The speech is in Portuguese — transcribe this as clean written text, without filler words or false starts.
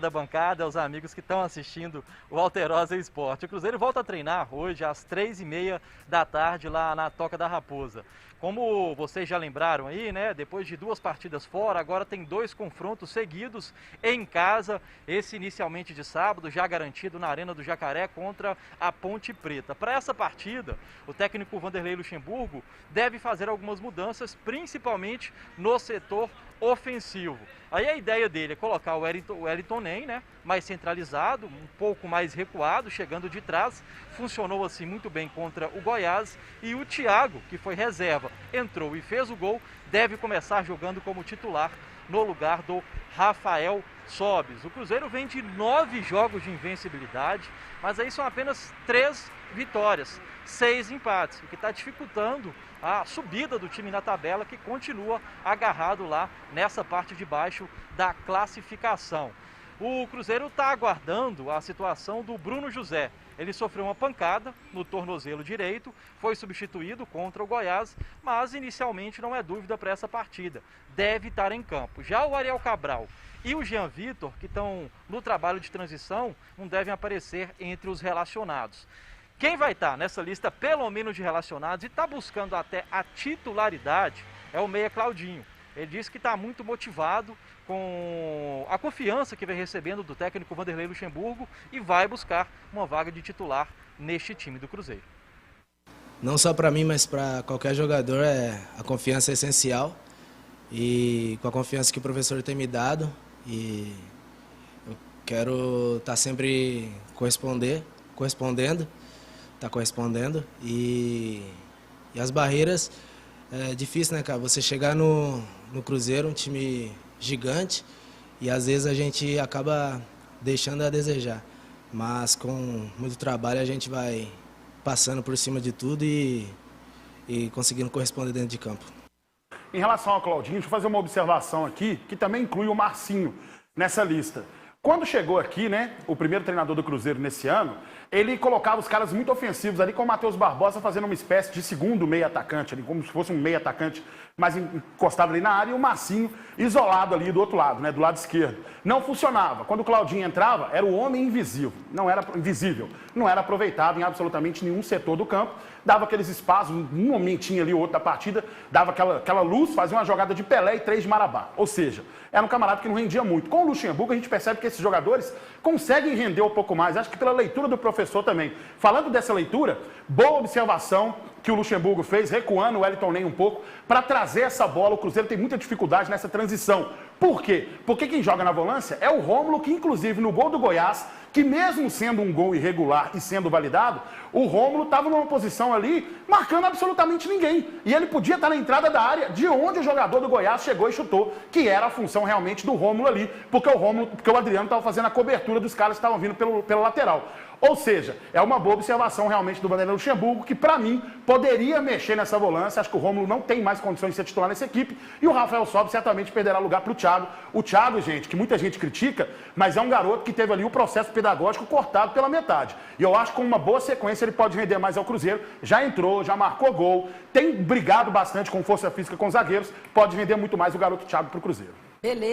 da bancada, aos amigos que estão assistindo o Alterosa Esporte. O Cruzeiro volta a treinar hoje às 3h30 da tarde lá na Toca da Raposa. Como vocês já lembraram aí, né, depois de 2 partidas fora, agora tem 2 confrontos seguidos em casa, esse inicialmente de sábado, já garantido na Arena do Jacaré contra a Ponte Preta. Para essa partida, o técnico Vanderlei Luxemburgo deve fazer algumas mudanças, principalmente no setor ofensivo. Aí a ideia dele é colocar o Wellington Nem, né, mais centralizado, um pouco mais recuado, chegando de trás. Funcionou assim muito bem contra o Goiás. E o Thiago, que foi reserva, entrou e fez o gol, deve começar jogando como titular no lugar do Rafael Sobis. O Cruzeiro vem de 9 jogos de invencibilidade, mas aí são apenas 3 vitórias, 6 empates, o que está dificultando a subida do time na tabela, que continua agarrado lá nessa parte de baixo da classificação. O Cruzeiro está aguardando a situação do Bruno José. Ele sofreu uma pancada no tornozelo direito, foi substituído contra o Goiás, mas inicialmente não é dúvida para essa partida. Deve estar em campo. Já o Ariel Cabral e o Jean Vitor, que estão no trabalho de transição, não devem aparecer entre os relacionados. Quem vai estar nessa lista, pelo menos de relacionados, e está buscando até a titularidade, é o meia Claudinho. Ele disse que está muito motivado com a confiança que vem recebendo do técnico Vanderlei Luxemburgo e vai buscar uma vaga de titular neste time do Cruzeiro. Não só para mim, mas para qualquer jogador, a confiança é essencial. E com a confiança que o professor tem me dado, e eu quero estar sempre correspondendo. E as barreiras, é difícil, né, cara? Você chegar no Cruzeiro, um time gigante, e às vezes a gente acaba deixando a desejar. Mas com muito trabalho a gente vai passando por cima de tudo e conseguindo corresponder dentro de campo. Em relação ao Claudinho, deixa eu fazer uma observação aqui, que também inclui o Marcinho nessa lista. Quando chegou aqui, né, o primeiro treinador do Cruzeiro nesse ano, ele colocava os caras muito ofensivos ali, com o Matheus Barbosa fazendo uma espécie de segundo meio atacante, ali, como se fosse um meio atacante mais encostado ali na área, e o Marcinho isolado ali do outro lado, né, do lado esquerdo. Não funcionava. Quando o Claudinho entrava, era o homem invisível, não era aproveitado em absolutamente nenhum setor do campo, dava aqueles espaços, um momentinho ali ou outro da partida, dava aquela luz, fazia uma jogada de Pelé e 3 de Marabá. Ou seja, era um camarada que não rendia muito. Com o Luxemburgo, a gente percebe que esses jogadores conseguem render um pouco mais. Acho que pela leitura do professor também. Falando dessa leitura, boa observação que o Luxemburgo fez, recuando o Wellington Nem um pouco, para trazer essa bola. O Cruzeiro tem muita dificuldade nessa transição. Por quê? Porque quem joga na volância é o Rômulo, que inclusive no gol do Goiás, que mesmo sendo um gol irregular e sendo validado, o Rômulo estava numa posição ali marcando absolutamente ninguém. E ele podia estar na entrada da área de onde o jogador do Goiás chegou e chutou, que era a função realmente do Rômulo ali, porque o Adriano estava fazendo a cobertura dos caras que estavam vindo pela lateral. Ou seja, é uma boa observação realmente do Vanderlei Luxemburgo, que para mim poderia mexer nessa volância. Acho que o Rômulo não tem mais condições de ser titular nessa equipe, e o Rafael Sobis certamente perderá lugar para o Thiago. O Thiago, gente, que muita gente critica, mas é um garoto que teve ali o processo pedagógico cortado pela metade. E eu acho que com uma boa sequência ele pode render mais ao Cruzeiro. Já entrou, já marcou gol, tem brigado bastante com força física com os zagueiros, pode render muito mais o garoto Thiago para o Cruzeiro. Beleza.